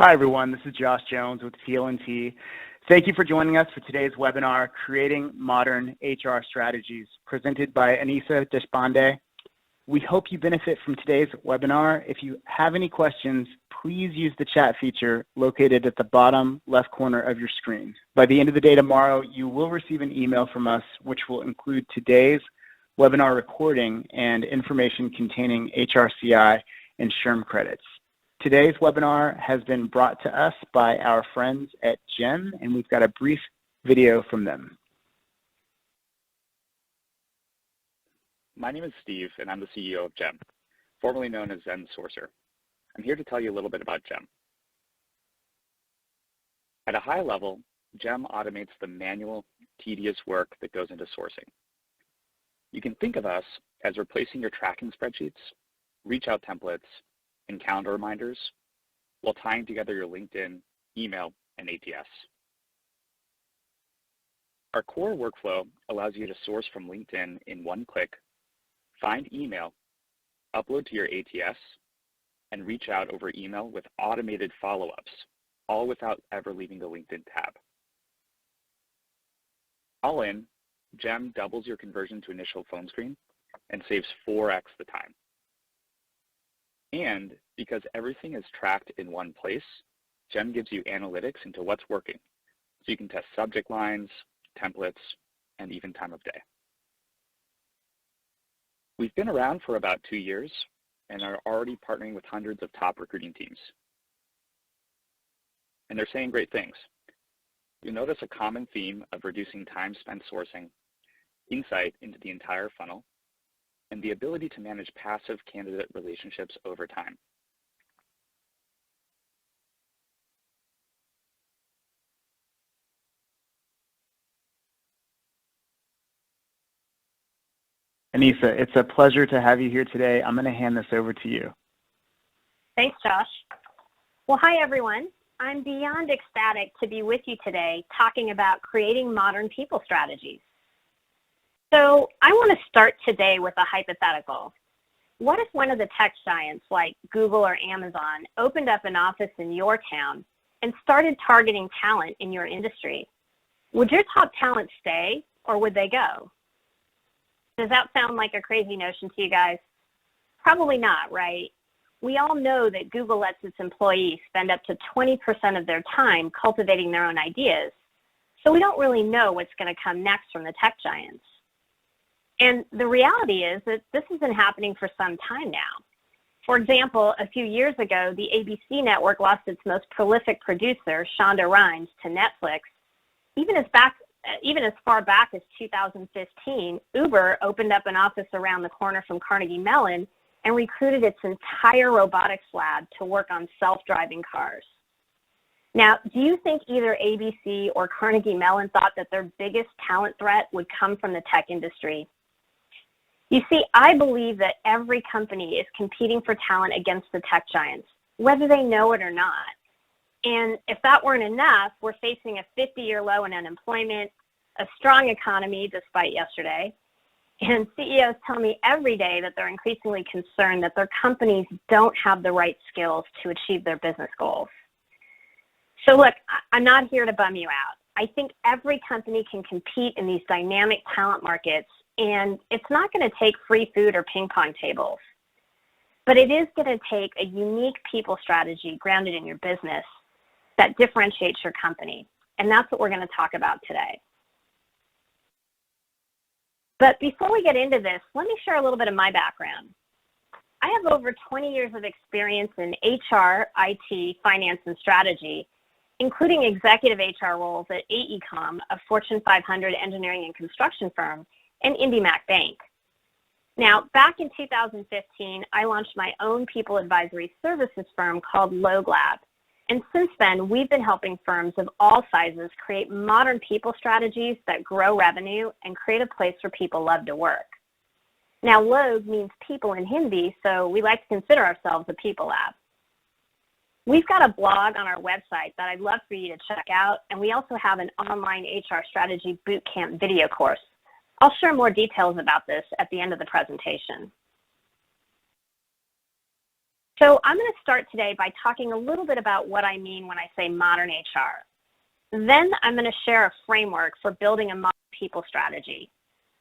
Hi, everyone. This is Josh Jones with TLNT. Thank you for joining us for today's webinar, Creating Modern HR Strategies, presented by Anisa Deshpande. We hope you benefit from today's webinar. If you have any questions, please use the chat feature located at the bottom left corner of your screen. By the end of the day tomorrow, you will receive an email from us, which will include today's webinar recording and information containing HRCI and SHRM credits. Today's webinar has been brought to us by our friends at GEM, and we've got a brief video from them. My name is Steve, and I'm the CEO of GEM, formerly known as Zen Sourcer. I'm here to tell you a little bit about GEM. At a high level, GEM automates the manual, tedious work that goes into sourcing. You can think of us as replacing your tracking spreadsheets, reach out templates, and calendar reminders while tying together your LinkedIn, email, and ATS. Our core workflow allows you to source from LinkedIn in one click, find email, upload to your ATS, and reach out over email with automated follow-ups, all without ever leaving the LinkedIn tab. All in, GEM doubles your conversion to initial phone screen and saves 4x the time. And because everything is tracked in one place, GEM gives you analytics into what's working, so you can test subject lines, templates, and even time of day. We've been around for about 2 years and are already partnering with hundreds of top recruiting teams. And they're saying great things. You'll notice a common theme of reducing time spent sourcing, insight into the entire funnel, and the ability to manage passive candidate relationships over time. Anisa, it's a pleasure to have you here today. I'm going to hand this over to you. Thanks, Josh. Well, hi, everyone. I'm beyond ecstatic to be with you today talking about creating modern people strategies. So I want to start today with a hypothetical. What if one of the tech giants like Google or Amazon opened up an office in your town and started targeting talent in your industry? Would your top talent stay, or would they go? Does that sound like a crazy notion to you guys? Probably not, right? We all know that Google lets its employees spend up to 20% of their time cultivating their own ideas, so we don't really know what's going to come next from the tech giants. And the reality is that this has been happening for some time now. For example, a few years ago, the ABC network lost its most prolific producer, Shonda Rhimes, to Netflix. Even as far back as 2015, Uber opened up an office around the corner from Carnegie Mellon and recruited its entire robotics lab to work on self-driving cars. Now, do you think either ABC or Carnegie Mellon thought that their biggest talent threat would come from the tech industry? You see, I believe that every company is competing for talent against the tech giants, whether they know it or not. And if that weren't enough, we're facing a 50-year low in unemployment, a strong economy despite yesterday, and CEOs tell me every day that they're increasingly concerned that their companies don't have the right skills to achieve their business goals. So look, I'm not here to bum you out. I think every company can compete in these dynamic talent markets, and it's not going to take free food or ping pong tables. But it is going to take a unique people strategy grounded in your business that differentiates your company. And that's what we're going to talk about today. But before we get into this, let me share a little bit of my background. I have over 20 years of experience in HR, IT, finance, and strategy, including executive HR roles at AECOM, a Fortune 500 engineering and construction firm, and IndyMac Bank. Now, back in 2015, I launched my own people advisory services firm called LoGlab. And since then, we've been helping firms of all sizes create modern people strategies that grow revenue and create a place where people love to work. Now, Log means people in Hindi, so we like to consider ourselves a people lab. We've got a blog on our website that I'd love for you to check out, and we also have an online HR strategy bootcamp video course. I'll share more details about this at the end of the presentation. So I'm going to start today by talking a little bit about what I mean when I say modern HR. Then I'm going to share a framework for building a modern people strategy.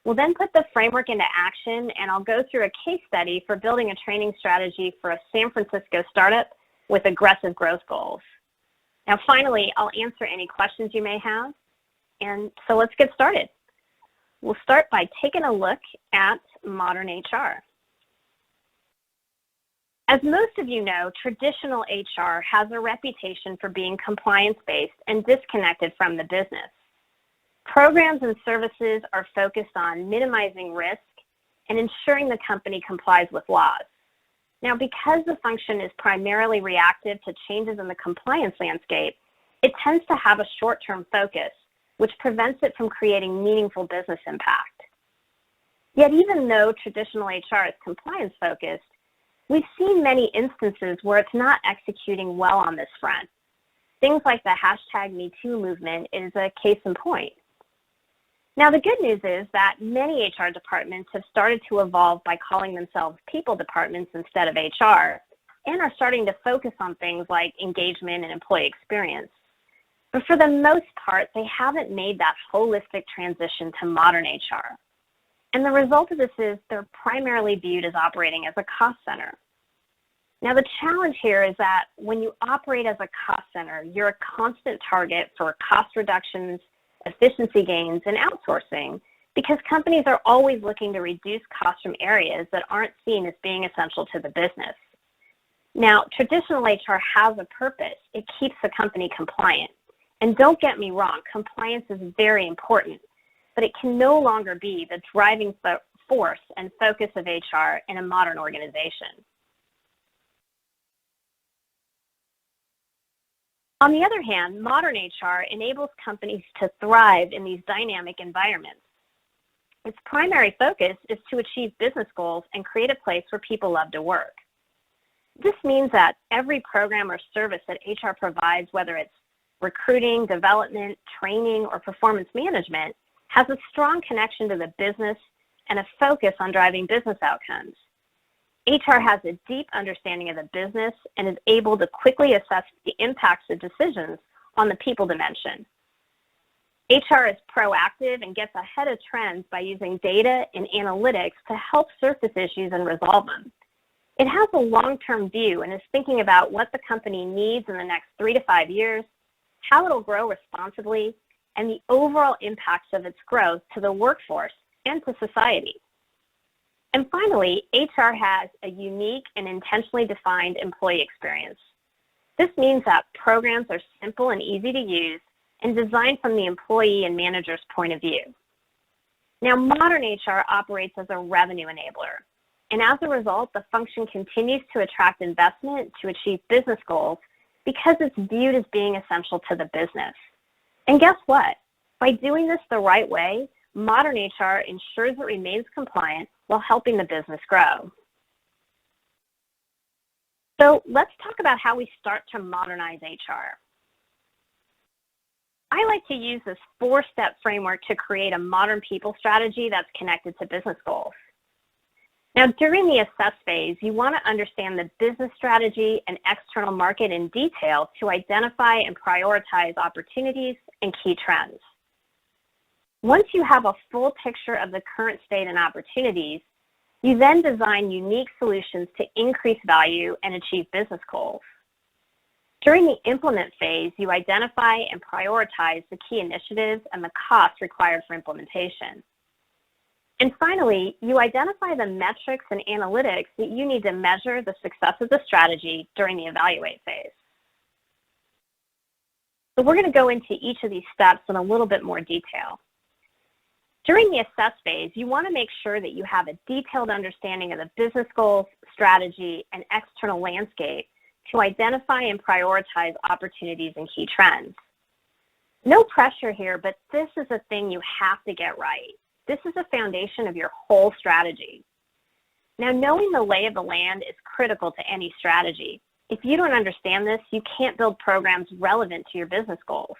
We'll then put the framework into action, and I'll go through a case study for building a training strategy for a San Francisco startup with aggressive growth goals. Now, finally, I'll answer any questions you may have. And so let's get started. We'll start by taking a look at modern HR. As most of you know, traditional HR has a reputation for being compliance-based and disconnected from the business. Programs and services are focused on minimizing risk and ensuring the company complies with laws. Now, because the function is primarily reactive to changes in the compliance landscape, it tends to have a short-term focus, which prevents it from creating meaningful business impact. Yet, even though traditional HR is compliance-focused, we've seen many instances where it's not executing well on this front. Things like the #MeToo movement is a case in point. Now, the good news is that many HR departments have started to evolve by calling themselves people departments instead of HR, and are starting to focus on things like engagement and employee experience. But for the most part, they haven't made that holistic transition to modern HR. And the result of this is they're primarily viewed as operating as a cost center. Now, the challenge here is that when you operate as a cost center, you're a constant target for cost reductions, efficiency gains, and outsourcing, because companies are always looking to reduce costs from areas that aren't seen as being essential to the business. Now, traditional HR has a purpose. It keeps the company compliant. And don't get me wrong, compliance is very important, but it can no longer be the driving force and focus of HR in a modern organization. On the other hand, modern HR enables companies to thrive in these dynamic environments. Its primary focus is to achieve business goals and create a place where people love to work. This means that every program or service that HR provides, whether it's recruiting, development, training, or performance management, has a strong connection to the business and a focus on driving business outcomes. HR has a deep understanding of the business and is able to quickly assess the impacts of decisions on the people dimension. HR is proactive and gets ahead of trends by using data and analytics to help surface issues and resolve them. It has a long-term view and is thinking about what the company needs in the next 3 to 5 years, how it'll grow responsibly, and the overall impacts of its growth to the workforce and to society. And finally, HR has a unique and intentionally defined employee experience. This means that programs are simple and easy to use and designed from the employee and manager's point of view. Now, modern HR operates as a revenue enabler, and as a result, the function continues to attract investment to achieve business goals because it's viewed as being essential to the business. And guess what? By doing this the right way, modern HR ensures it remains compliant while helping the business grow. So let's talk about how we start to modernize HR. I like to use this 4-step framework to create a modern people strategy that's connected to business goals. Now, during the assess phase, you want to understand the business strategy and external market in detail to identify and prioritize opportunities and key trends. Once you have a full picture of the current state and opportunities, you then design unique solutions to increase value and achieve business goals. During the implement phase, you identify and prioritize the key initiatives and the costs required for implementation. And finally, you identify the metrics and analytics that you need to measure the success of the strategy during the evaluate phase. So we're going to go into each of these steps in a little bit more detail. During the assess phase, you want to make sure that you have a detailed understanding of the business goals, strategy, and external landscape to identify and prioritize opportunities and key trends. No pressure here, but this is a thing you have to get right. This is the foundation of your whole strategy. Now, knowing the lay of the land is critical to any strategy. If you don't understand this, you can't build programs relevant to your business goals.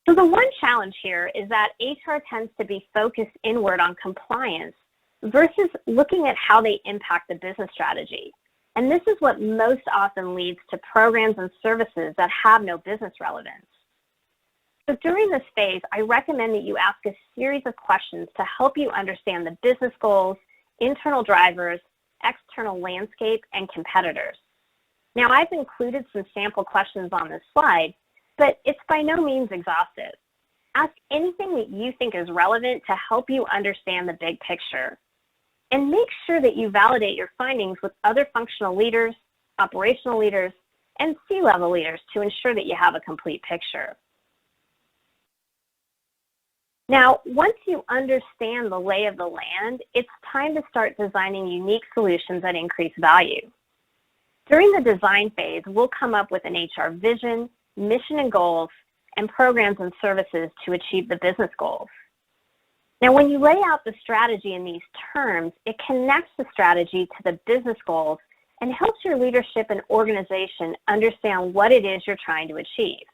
So the one challenge here is that HR tends to be focused inward on compliance versus looking at how they impact the business strategy. And this is what most often leads to programs and services that have no business relevance. So during this phase, I recommend that you ask a series of questions to help you understand the business goals, internal drivers, external landscape, and competitors. Now, I've included some sample questions on this slide, but it's by no means exhaustive. Ask anything that you think is relevant to help you understand the big picture. And make sure that you validate your findings with other functional leaders, operational leaders, and C-level leaders to ensure that you have a complete picture. Now, once you understand the lay of the land, it's time to start designing unique solutions that increase value. During the design phase, we'll come up with an HR vision, mission and goals, and programs and services to achieve the business goals. Now, when you lay out the strategy in these terms, it connects the strategy to the business goals and helps your leadership and organization understand what it is you're trying to achieve.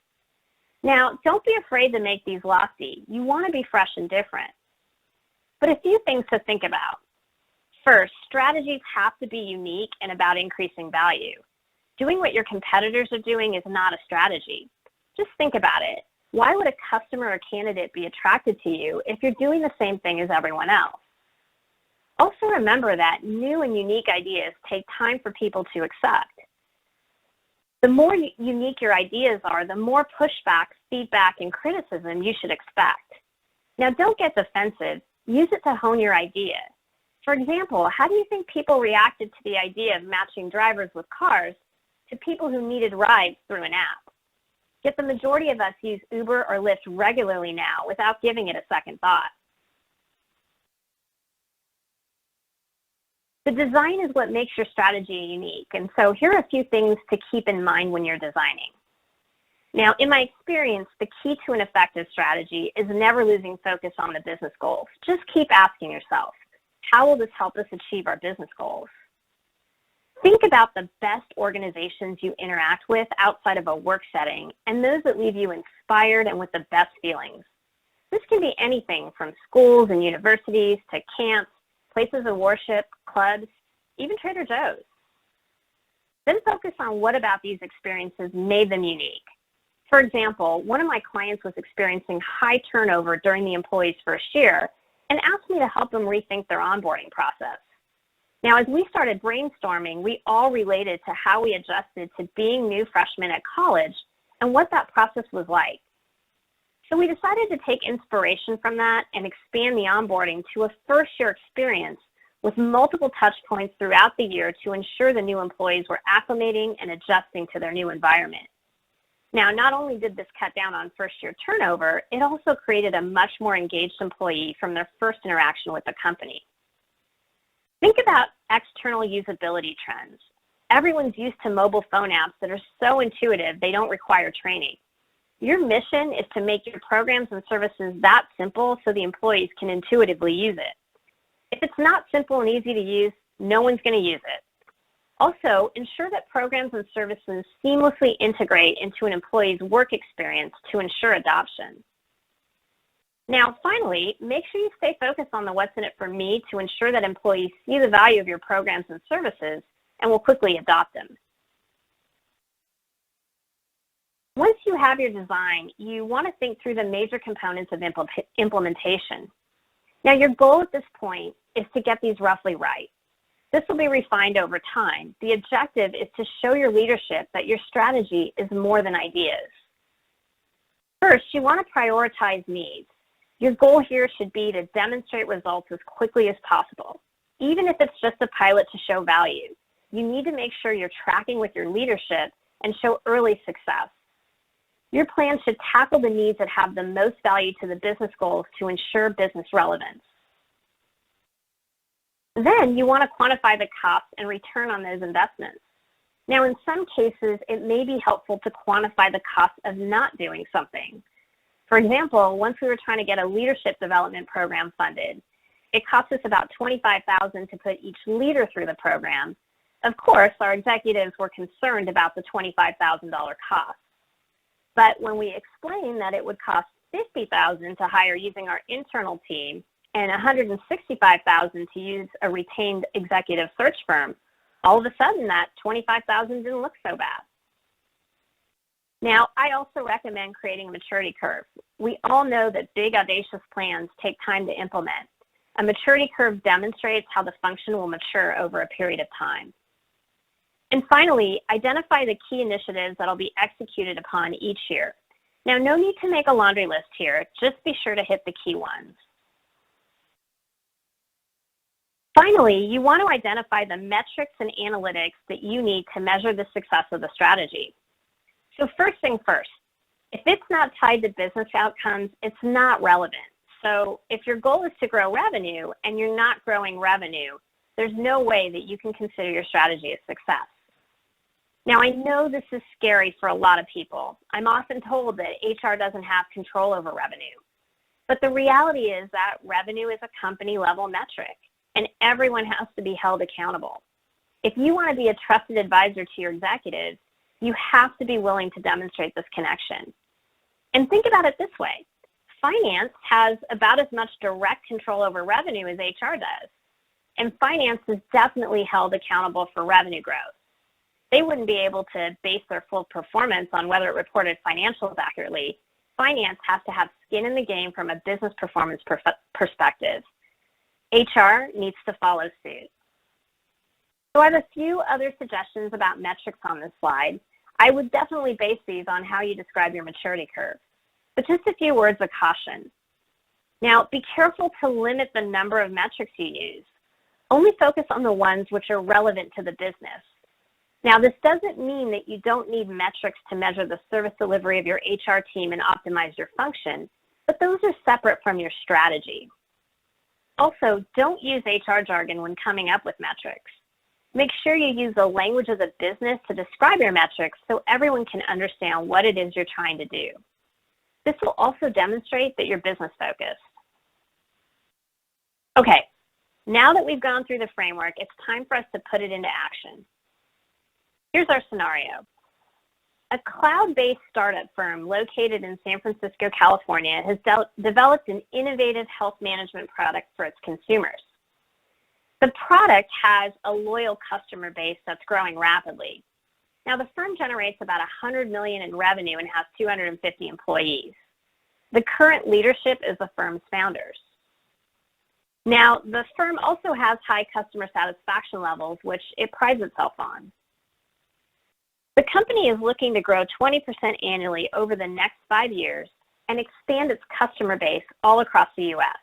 Now, don't be afraid to make these lofty. You want to be fresh and different. But a few things to think about. First, strategies have to be unique and about increasing value. Doing what your competitors are doing is not a strategy. Just think about it. Why would a customer or candidate be attracted to you if you're doing the same thing as everyone else? Also remember that new and unique ideas take time for people to accept. The more unique your ideas are, the more pushback, feedback, and criticism you should expect. Now, don't get defensive. Use it to hone your idea. For example, how do you think people reacted to the idea of matching drivers with cars to people who needed rides through an app? Yet the majority of us use Uber or Lyft regularly now without giving it a second thought. The design is what makes your strategy unique, and so here are a few things to keep in mind when you're designing. Now, in my experience, the key to an effective strategy is never losing focus on the business goals. Just keep asking yourself, how will this help us achieve our business goals? Think about the best organizations you interact with outside of a work setting and those that leave you inspired and with the best feelings. This can be anything from schools and universities to camps, places of worship, clubs, even Trader Joe's. Then focus on what about these experiences made them unique. For example, one of my clients was experiencing high turnover during the employee's first year and asked me to help them rethink their onboarding process. Now, as we started brainstorming, we all related to how we adjusted to being new freshmen at college and what that process was like. So we decided to take inspiration from that and expand the onboarding to a first-year experience with multiple touch points throughout the year to ensure the new employees were acclimating and adjusting to their new environment. Now, not only did this cut down on first-year turnover, it also created a much more engaged employee from their first interaction with the company. Think about external usability trends. Everyone's used to mobile phone apps that are so intuitive they don't require training. Your mission is to make your programs and services that simple so the employees can intuitively use it. If it's not simple and easy to use, no one's going to use it. Also, ensure that programs and services seamlessly integrate into an employee's work experience to ensure adoption. Now, finally, make sure you stay focused on the what's in it for me to ensure that employees see the value of your programs and services and will quickly adopt them. Once you have your design, you want to think through the major components of implementation. Now, your goal at this point is to get these roughly right. This will be refined over time. The objective is to show your leadership that your strategy is more than ideas. First, you want to prioritize needs. Your goal here should be to demonstrate results as quickly as possible. Even if it's just a pilot to show value, you need to make sure you're tracking with your leadership and show early success. Your plan should tackle the needs that have the most value to the business goals to ensure business relevance. Then you want to quantify the cost and return on those investments. Now, in some cases, it may be helpful to quantify the cost of not doing something. For example, once we were trying to get a leadership development program funded, it cost us about $25,000 to put each leader through the program. Of course, our executives were concerned about the $25,000 cost. But when we explained that it would cost $50,000 to hire using our internal team and $165,000 to use a retained executive search firm, all of a sudden that 25,000 didn't look so bad. Now, I also recommend creating a maturity curve. We all know that big, audacious plans take time to implement. A maturity curve demonstrates how the function will mature over a period of time. And finally, identify the key initiatives that will be executed upon each year. Now, no need to make a laundry list here, just be sure to hit the key ones. Finally, you want to identify the metrics and analytics that you need to measure the success of the strategy. So first thing first, if it's not tied to business outcomes, it's not relevant. So if your goal is to grow revenue and you're not growing revenue, there's no way that you can consider your strategy a success. Now, I know this is scary for a lot of people. I'm often told that HR doesn't have control over revenue. But the reality is that revenue is a company-level metric, and everyone has to be held accountable. If you want to be a trusted advisor to your executives, you have to be willing to demonstrate this connection. And think about it this way. Finance has about as much direct control over revenue as HR does. And finance is definitely held accountable for revenue growth. They wouldn't be able to base their full performance on whether it reported financials accurately. Finance has to have skin in the game from a business performance perspective. HR needs to follow suit. So I have a few other suggestions about metrics on this slide. I would definitely base these on how you describe your maturity curve. But just a few words of caution. Now, be careful to limit the number of metrics you use. Only focus on the ones which are relevant to the business. Now, this doesn't mean that you don't need metrics to measure the service delivery of your HR team and optimize your function, but those are separate from your strategy. Also, don't use HR jargon when coming up with metrics. Make sure you use the language of the business to describe your metrics so everyone can understand what it is you're trying to do. This will also demonstrate that you're business focused. Okay, now that we've gone through the framework, it's time for us to put it into action. Here's our scenario. A cloud-based startup firm located in San Francisco, California has developed an innovative health management product for its consumers. The product has a loyal customer base that's growing rapidly. Now, the firm generates about $100 million in revenue and has 250 employees. The current leadership is the firm's founders. Now, the firm also has high customer satisfaction levels, which it prides itself on. The company is looking to grow 20% annually over the next 5 years and expand its customer base all across the U.S.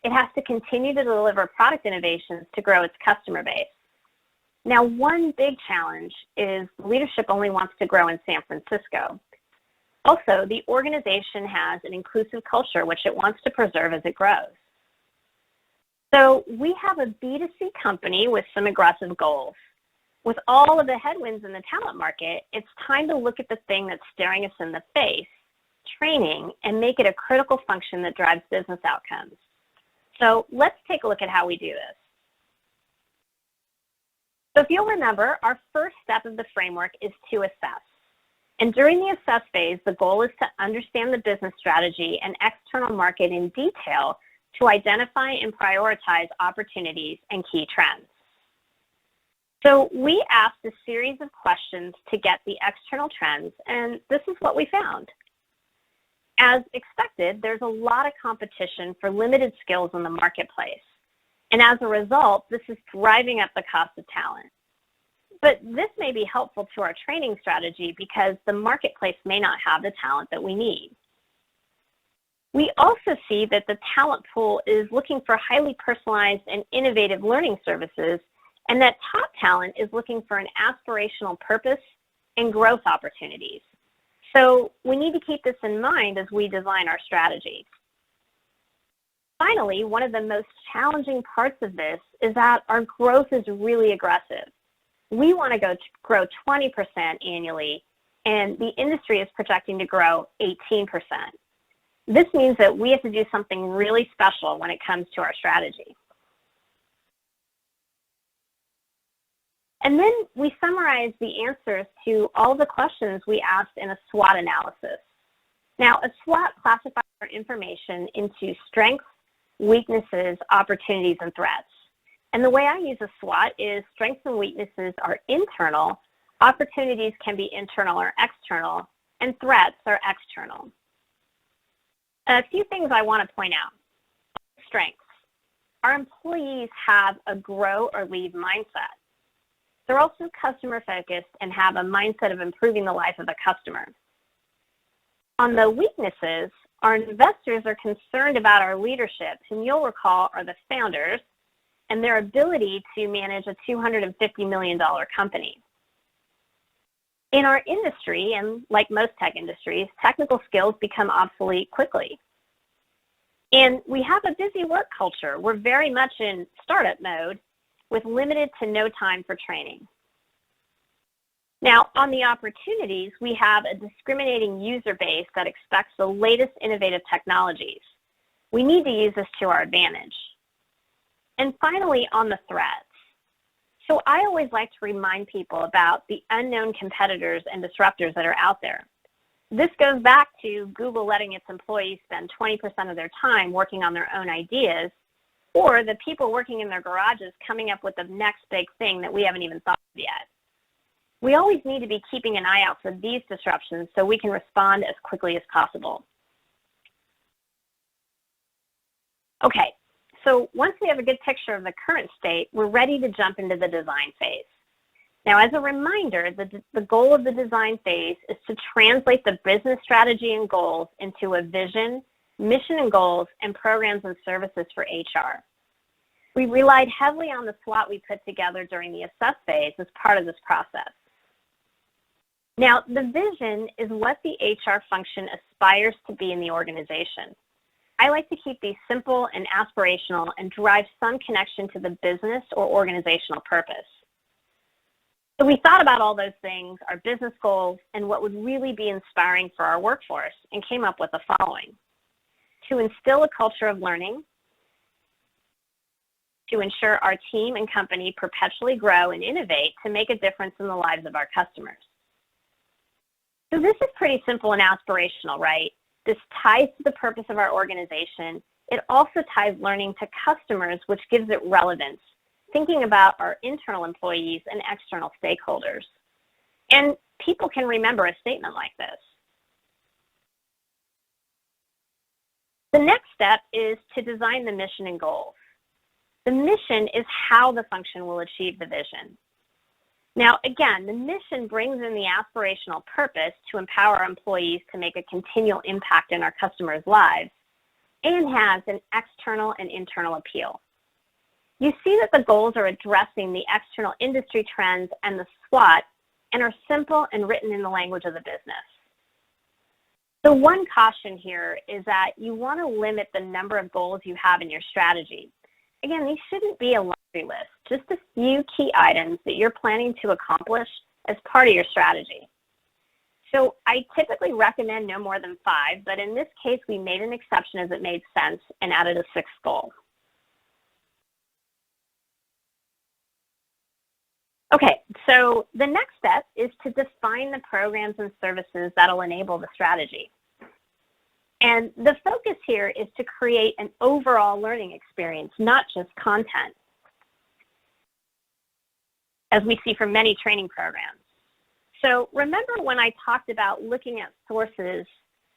It has to continue to deliver product innovations to grow its customer base. Now, one big challenge is leadership only wants to grow in San Francisco. Also, the organization has an inclusive culture which it wants to preserve as it grows. So we have a B2C company with some aggressive goals. With all of the headwinds in the talent market, it's time to look at the thing that's staring us in the face, training, and make it a critical function that drives business outcomes. So let's take a look at how we do this. So if you'll remember, our first step of the framework is to assess. And during the assess phase, the goal is to understand the business strategy and external market in detail to identify and prioritize opportunities and key trends. So we asked a series of questions to get the external trends, and this is what we found. As expected, there's a lot of competition for limited skills in the marketplace. And as a result, this is driving up the cost of talent. But this may be helpful to our training strategy because the marketplace may not have the talent that we need. We also see that the talent pool is looking for highly personalized and innovative learning services, and that top talent is looking for an aspirational purpose and growth opportunities. So we need to keep this in mind as we design our strategy. Finally, one of the most challenging parts of this is that our growth is really aggressive. We want to grow 20% annually, and the industry is projecting to grow 18%. This means that we have to do something really special when it comes to our strategy. And then we summarize the answers to all the questions we asked in a SWOT analysis. Now, a SWOT classifies our information into strengths, weaknesses, opportunities, and threats. And the way I use a SWOT is strengths and weaknesses are internal, opportunities can be internal or external, and threats are external. A few things I want to point out. Strengths. Our employees have a grow or leave mindset. They're also customer focused and have a mindset of improving the life of the customer. On the weaknesses, our investors are concerned about our leadership, whom you'll recall are the founders, and their ability to manage a $250 million company. In our industry, and like most tech industries, technical skills become obsolete quickly. And we have a busy work culture. We're very much in startup mode with limited to no time for training. Now, on the opportunities, we have a discriminating user base that expects the latest innovative technologies. We need to use this to our advantage. And finally, on the threats. So I always like to remind people about the unknown competitors and disruptors that are out there. This goes back to Google letting its employees spend 20% of their time working on their own ideas, or the people working in their garages coming up with the next big thing that we haven't even thought of yet. We always need to be keeping an eye out for these disruptions so we can respond as quickly as possible. Okay, so once we have a good picture of the current state, we're ready to jump into the design phase. Now, as a reminder, the goal of the design phase is to translate the business strategy and goals into a vision, mission and goals, and programs and services for HR. We relied heavily on the SWOT we put together during the assess phase as part of this process. Now, the vision is what the HR function aspires to be in the organization. I like to keep these simple and aspirational and drive some connection to the business or organizational purpose. So we thought about all those things, our business goals, and what would really be inspiring for our workforce, and came up with the following. To instill a culture of learning, to ensure our team and company perpetually grow and innovate to make a difference in the lives of our customers. So this is pretty simple and aspirational, right? This ties to the purpose of our organization. It also ties learning to customers, which gives it relevance, thinking about our internal employees and external stakeholders. And people can remember a statement like this. The next step is to design the mission and goals. The mission is how the function will achieve the vision. Now, again, the mission brings in the aspirational purpose to empower employees to make a continual impact in our customers' lives, and has an external and internal appeal. You see that the goals are addressing the external industry trends and the SWOT, and are simple and written in the language of the business. The one caution here is that you want to limit the number of goals you have in your strategy. Again, these shouldn't be a laundry list, just a few key items that you're planning to accomplish as part of your strategy. So I typically recommend no more than 5, but in this case, we made an exception as it made sense and added a 6th goal. Okay, so the next step is to define the programs and services that'll enable the strategy. And the focus here is to create an overall learning experience, not just content, as we see from many training programs. So remember when I talked about looking at sources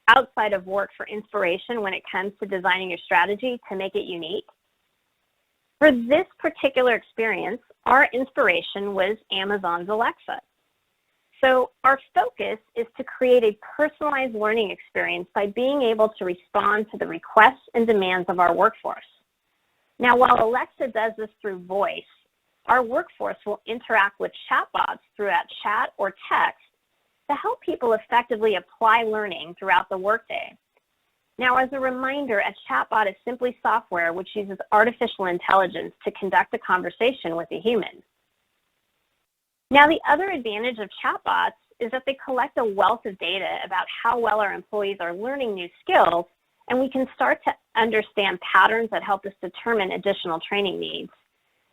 outside of work for inspiration when it comes to designing your strategy to make it unique? For this particular experience, our inspiration was Amazon's Alexa. So our focus is to create a personalized learning experience by being able to respond to the requests and demands of our workforce. Now, while Alexa does this through voice, our workforce will interact with chatbots throughout chat or text to help people effectively apply learning throughout the workday. Now, as a reminder, a chatbot is simply software which uses artificial intelligence to conduct a conversation with a human. Now, the other advantage of chatbots is that they collect a wealth of data about how well our employees are learning new skills, and we can start to understand patterns that help us determine additional training needs,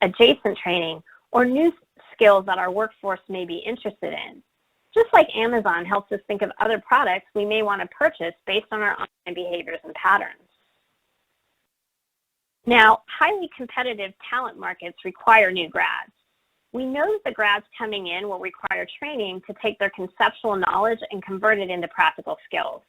adjacent training, or new skills that our workforce may be interested in. Just like Amazon helps us think of other products we may want to purchase based on our online behaviors and patterns. Now, highly competitive talent markets require new grads. We know that the grads coming in will require training to take their conceptual knowledge and convert it into practical skills.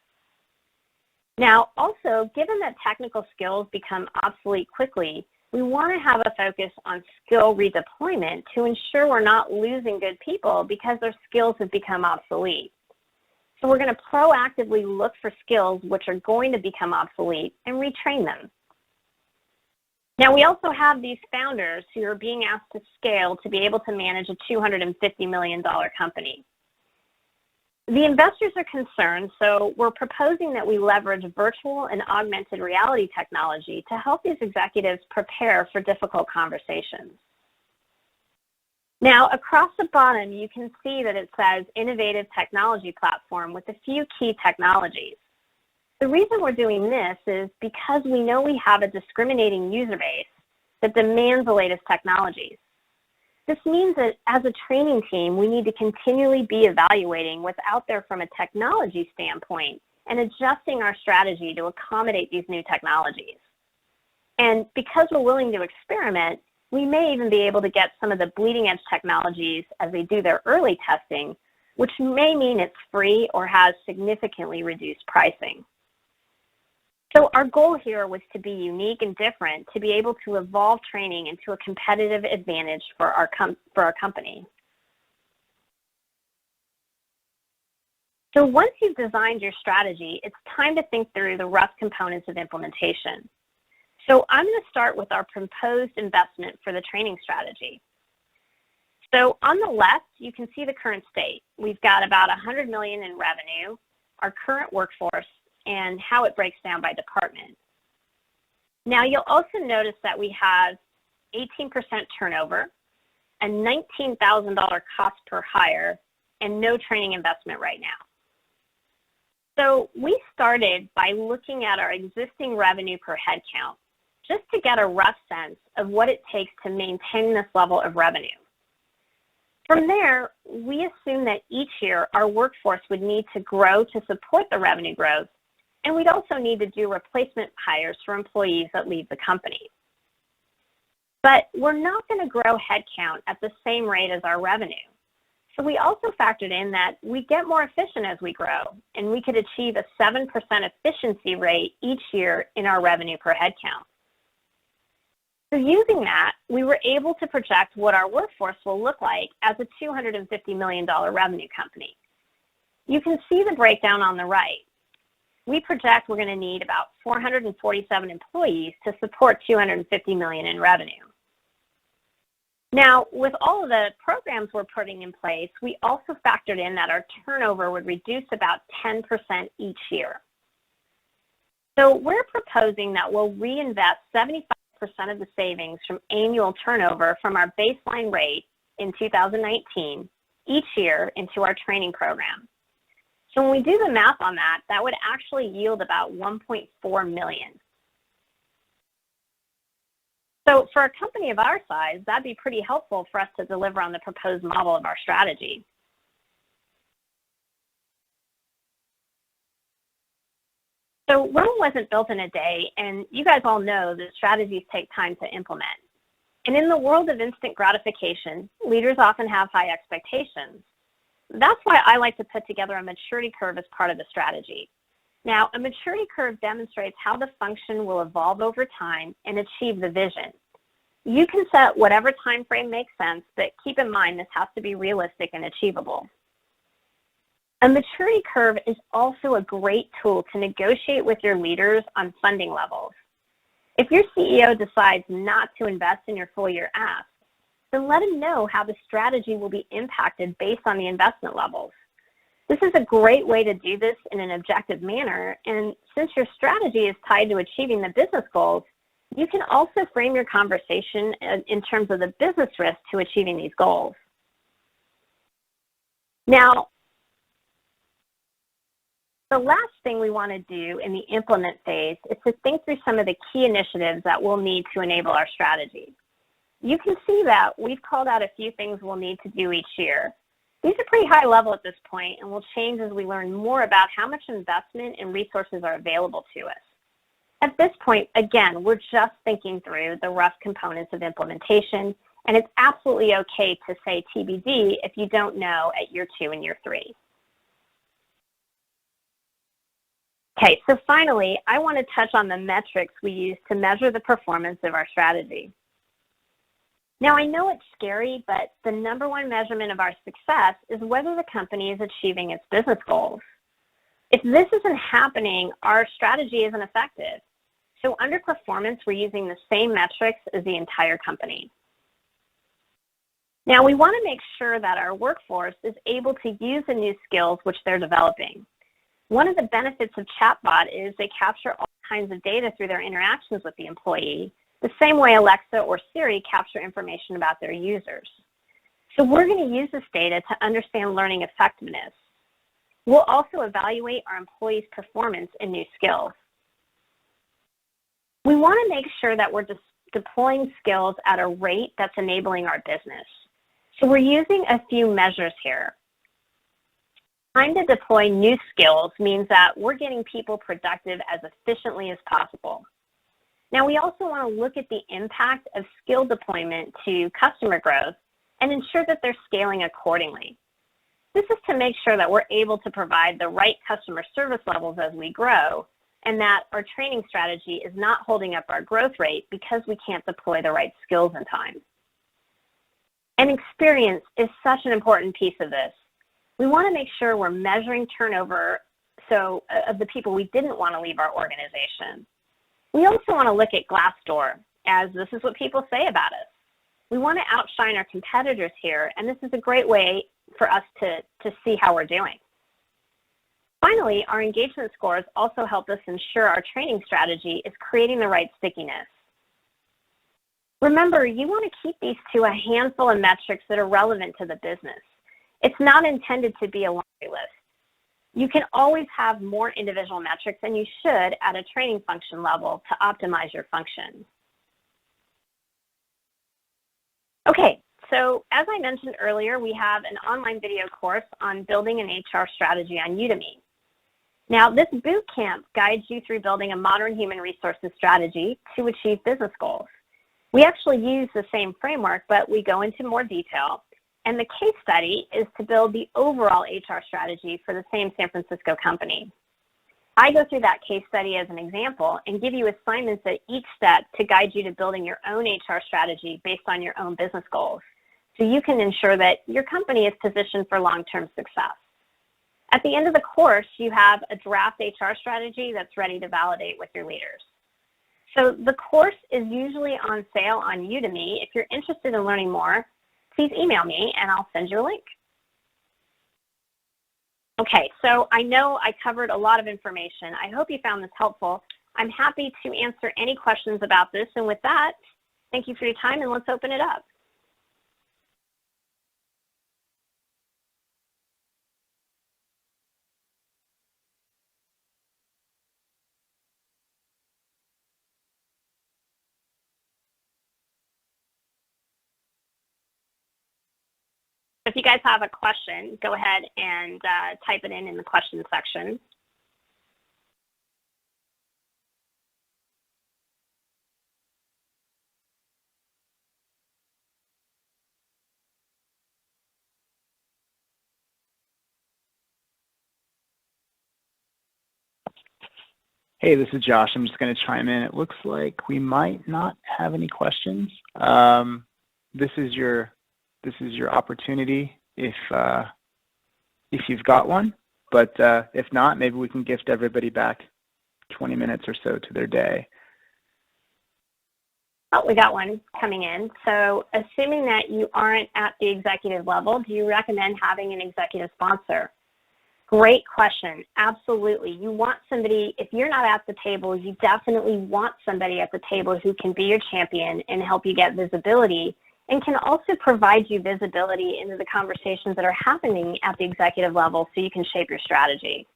Now, also, given that technical skills become obsolete quickly, we want to have a focus on skill redeployment to ensure we're not losing good people because their skills have become obsolete. So we're going to proactively look for skills which are going to become obsolete and retrain them. Now, we also have these founders who are being asked to scale to be able to manage a $250 million company. The investors are concerned, so we're proposing that we leverage virtual and augmented reality technology to help these executives prepare for difficult conversations. Now, across the bottom, you can see that it says Innovative Technology Platform with a few key technologies. The reason we're doing this is because we know we have a discriminating user base that demands the latest technologies. This means that as a training team, we need to continually be evaluating what's out there from a technology standpoint and adjusting our strategy to accommodate these new technologies. And because we're willing to experiment, we may even be able to get some of the bleeding edge technologies as they do their early testing, which may mean it's free or has significantly reduced pricing. So our goal here was to be unique and different, to be able to evolve training into a competitive advantage for our company. So once you've designed your strategy, it's time to think through the rough components of implementation. So I'm going to start with our proposed investment for the training strategy. So on the left, you can see the current state. We've got about $100 million in revenue, our current workforce, and how it breaks down by department. Now, you'll also notice that we have 18% turnover, a $19,000 cost per hire, and no training investment right now. So we started by looking at our existing revenue per head count, just to get a rough sense of what it takes to maintain this level of revenue. From there, we assumed that each year our workforce would need to grow to support the revenue growth, and we'd also need to do replacement hires for employees that leave the company. But we're not going to grow headcount at the same rate as our revenue. So we also factored in that we get more efficient as we grow, and we could achieve a 7% efficiency rate each year in our revenue per headcount. So using that, we were able to project what our workforce will look like as a $250 million revenue company. You can see the breakdown on the right. We project we're going to need about 447 employees to support $250 million in revenue. Now, with all of the programs we're putting in place, we also factored in that our turnover would reduce about 10% each year. So we're proposing that we'll reinvest 75% of the savings from annual turnover from our baseline rate in 2019 each year into our training program. So when we do the math on that, that would actually yield about $1.4 million. So for a company of our size, that'd be pretty helpful for us to deliver on the proposed model of our strategy. So Rome wasn't built in a day, and you guys all know that strategies take time to implement. And in the world of instant gratification, leaders often have high expectations. That's why I like to put together a maturity curve as part of the strategy. Now, a maturity curve demonstrates how the function will evolve over time and achieve the vision. You can set whatever time frame makes sense, but keep in mind this has to be realistic and achievable. A maturity curve is also a great tool to negotiate with your leaders on funding levels. If your CEO decides not to invest in your full year ask, then let him know how the strategy will be impacted based on the investment levels. This is a great way to do this in an objective manner, and since your strategy is tied to achieving the business goals, you can also frame your conversation in terms of the business risk to achieving these goals. Now, the last thing we want to do in the implement phase is to think through some of the key initiatives that we'll need to enable our strategy. You can see that we've called out a few things we'll need to do each year. These are pretty high level at this point and will change as we learn more about how much investment and resources are available to us. At this point, again, we're just thinking through the rough components of implementation, and it's absolutely okay to say TBD if you don't know at year 2 and year 3. Okay, so finally, I want to touch on the metrics we use to measure the performance of our strategy. Now, I know it's scary, but the #1 measurement of our success is whether the company is achieving its business goals. If this isn't happening, our strategy isn't effective. So under performance, we're using the same metrics as the entire company. Now, we want to make sure that our workforce is able to use the new skills which they're developing. One of the benefits of chatbot is they capture all kinds of data through their interactions with the employee, the same way Alexa or Siri capture information about their users. So we're going to use this data to understand learning effectiveness. We'll also evaluate our employees' performance in new skills. We want to make sure that we're deploying skills at a rate that's enabling our business. So we're using a few measures here. Time to deploy new skills means that we're getting people productive as efficiently as possible. Now, we also want to look at the impact of skill deployment to customer growth and ensure that they're scaling accordingly. This is to make sure that we're able to provide the right customer service levels as we grow, and that our training strategy is not holding up our growth rate because we can't deploy the right skills in time. And experience is such an important piece of this. We want to make sure we're measuring turnover of the people we didn't want to leave our organization. We also want to look at Glassdoor, as this is what people say about us. We want to outshine our competitors here, and this is a great way for us to see how we're doing. Finally, our engagement scores also help us ensure our training strategy is creating the right stickiness. Remember, you want to keep these to a handful of metrics that are relevant to the business. It's not intended to be a laundry list. You can always have more individual metrics, and you should at a training function level to optimize your function. Okay, so as I mentioned earlier, we have an online video course on building an HR strategy on Udemy. Now, this boot camp guides you through building a modern human resources strategy to achieve business goals. We actually use the same framework, but we go into more detail. And the case study is to build the overall HR strategy for the same San Francisco company. I go through that case study as an example and give you assignments at each step to guide you to building your own HR strategy based on your own business goals, so you can ensure that your company is positioned for long-term success. At the end of the course, you have a draft HR strategy that's ready to validate with your leaders. So the course is usually on sale on Udemy. If you're interested in learning more, please email me and I'll send you a link. Okay, so I know I covered a lot of information. I hope you found this helpful. I'm happy to answer any questions about this. And with that, thank you for your time, and let's open it up. If you guys have a question, go ahead and type it in the question section. Hey, this is Josh. I'm just going to chime in. It looks like we might not have any questions. This is your opportunity if you've got one. But if not, maybe we can gift everybody back 20 minutes or so to their day. Oh, we got one coming in. So assuming that you aren't at the executive level, do you recommend having an executive sponsor? Great question. Absolutely. You want somebody, if you're not at the table, you definitely want somebody at the table who can be your champion and help you get visibility, and can also provide you visibility into the conversations that are happening at the executive level so you can shape your strategy.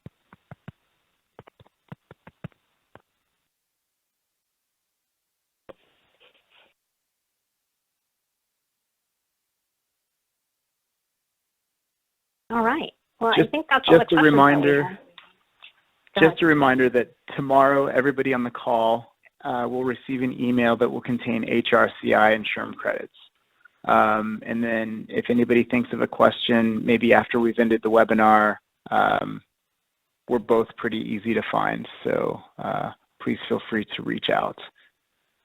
All right. Well, I think that's all the questions that we have. Just a reminder that tomorrow, everybody on the call will receive an email that will contain HRCI and SHRM credits. And then if anybody thinks of a question, maybe after we've ended the webinar, we're both pretty easy to find. So please feel free to reach out.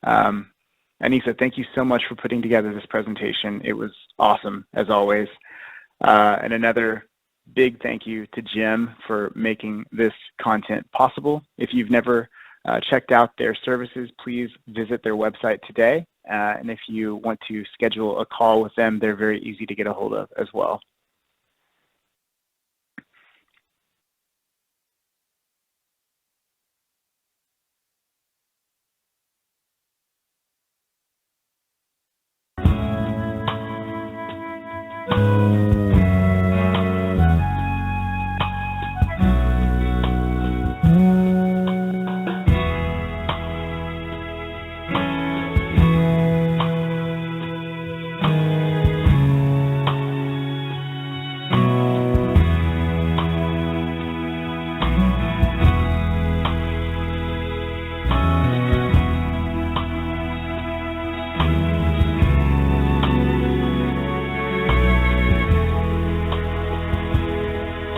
Anissa, thank you so much for putting together this presentation. It was awesome, as always. And another big thank you to Jim for making this content possible. If you've never checked out their services, please visit their website today. And if you want to schedule a call with them, they're very easy to get a hold of as well.